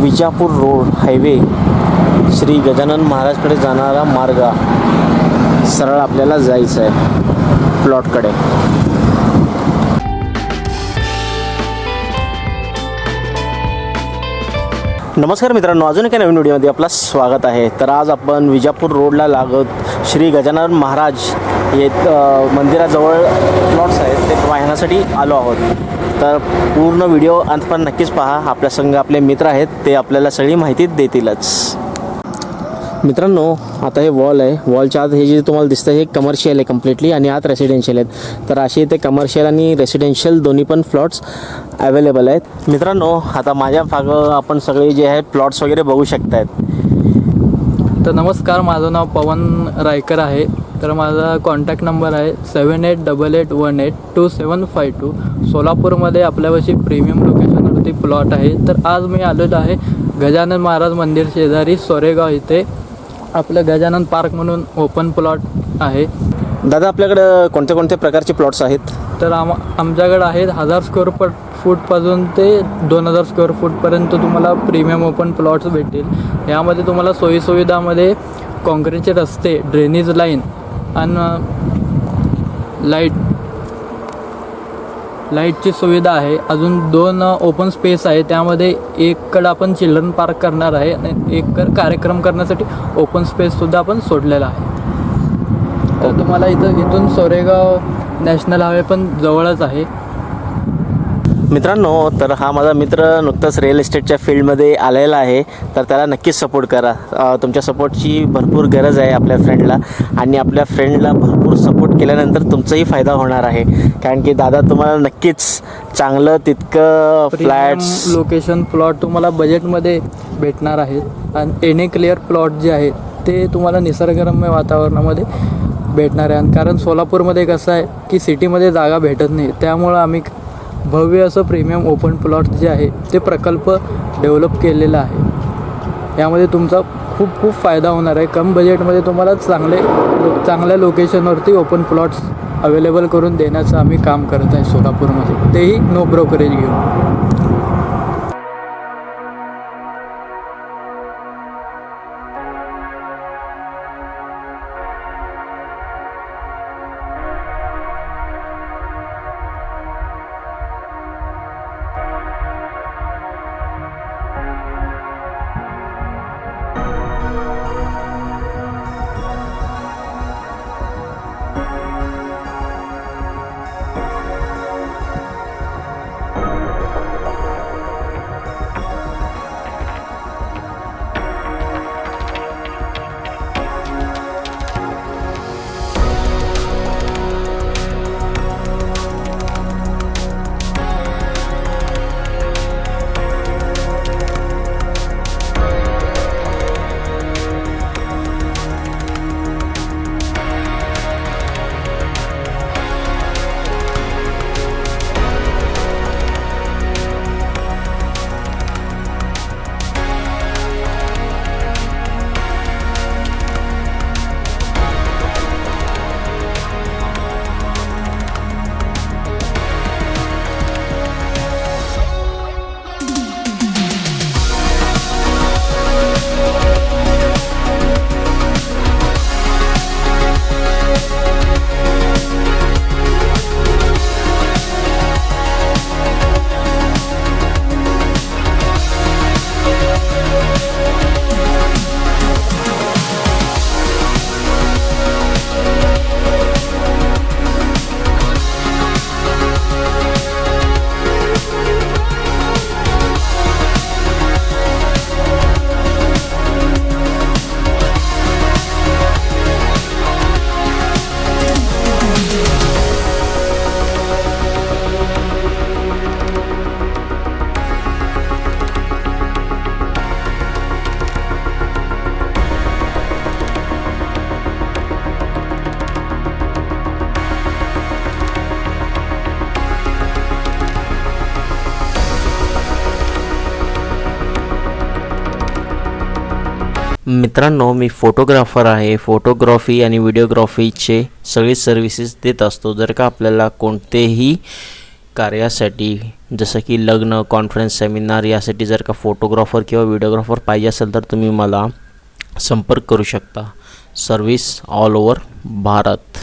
Vijapur road highway Shri Gajanan महाराजकडे जाणारा मार्ग सरळ आपल्याला जायचं आहे प्लॉटकडे. नमस्कार मित्रांनो, अजून एका नवीन व्हिडिओमध्ये आपलं स्वागत आहे. तर आज आपण विजापूर रोडला लागत श्री गजानन महाराज हे मंदिराजवळ प्लॉट्स आहेत ते पाहण्यासाठी आलो आहोत. तर पूर्ण व्हिडिओ अंतपर्यंत नक्कीच पहा. आपल्या संग आपले मित्र आहेत, ते आपल्याला सगळी माहिती देतीलच. मित्रांनो, आता हे वॉल आहे. वॉलच्या आत हे जे तुम्हाला दिसतं हे कमर्शियल आहे कम्प्लिटली आणि आत रेसिडेन्शियल आहेत. तर असे इथे कमर्शियल आणि रेसिडेन्शियल दोन्ही पण प्लॉट्स अवेलेबल आहेत. मित्रांनो, आता माझ्या मागं आपण सगळे जे आहेत प्लॉट्स वगैरे बघू शकतायत. तर नमस्कार, माझं नाव पवन रायकर आहे. तर माझा कॉन्टॅक्ट नंबर आहे 7888182752. सोलापूरमध्ये आपल्यापाशी प्रीमियम लोकेशनवरती प्लॉट आहे. तर आज मी आलेलो आहे गजानन महाराज मंदिर शेजारी सोरेगाव इथे. आपलं गजानन पार्क म्हणून ओपन प्लॉट आहे. दादा, आपल्याकडं कोणत्या कोणत्या प्रकारचे प्लॉट्स आहेत? तर आमच्याकडे आहेत 1000 स्क्वेअर फूटपासून ते 2000 स्क्वेअर फूटपर्यंत तुम्हाला प्रीमियम ओपन प्लॉट्स भेटतील. यामध्ये तुम्हाला सोयीसुविधामध्ये काँक्रीटचे रस्ते, ड्रेनेज लाईन आणि लाईटची सुविधा आहे. अजून 2 ओपन स्पेस आहे. त्यामध्ये एककडं आपण चिल्ड्रन पार्क करणार आहे आणि एक कार्यक्रम करण्यासाठी ओपन स्पेससुद्धा आपण सोडलेला आहे. तर तुम्हाला इथून सोरेगाव नॅशनल हायवे पण जवळच आहे. मित्रांनो, तर हा माझा मित्र नुकताच रिअल इस्टेटच्या फील्डमध्ये आलेला आहे. तर त्याला नक्कीच सपोर्ट करा. तुमच्या सपोर्टची भरपूर गरज आहे आपल्या फ्रेंडला, आणि आपल्या फ्रेंडला भरपूर सपोर्ट केल्यानंतर तुमचाही फायदा होणार आहे. कारण की दादा तुम्हाला नक्कीच चांगलं तितकं फ्लॅट्स लोकेशन प्लॉट तुम्हाला बजेटमध्ये भेटणार आहेत. आणि एने क्लिअर प्लॉट जे आहेत ते तुम्हाला निसर्गरम्य वातावरणामध्ये भेटणार आहे. कारण सोलापूरमध्ये कसं आहे की सिटीमध्ये जागा भेटत नाही, त्यामुळं आम्ही भव्य असं प्रीमियम ओपन प्लॉट जे आहे ते प्रकल्प डेव्हलप केलेला आहे. यामध्ये तुमचा खूप फायदा होणार आहे. कम बजेटमध्ये तुम्हाला चांगल्या लोकेशनवरती ओपन प्लॉट्स अवेलेबल करून देण्याचं आम्ही काम करत आहे सोलापूरमध्ये, तेही नो ब्रोकरेज घेऊन. मित्रांनो, मी फोटोग्राफर आहे. फोटोग्राफी आणि व्हिडिओग्राफीचे सगळे सर्व्हिसेस देत असतो. जर का आपल्याला कोणतेही कार्यासाठी जसं की लग्न, कॉन्फरन्स, सेमिनार यासाठी जर का फोटोग्राफर किंवा व्हिडिओग्राफर पाहिजे असेल तर तुम्ही मला संपर्क करू शकता. Service all over Bharat.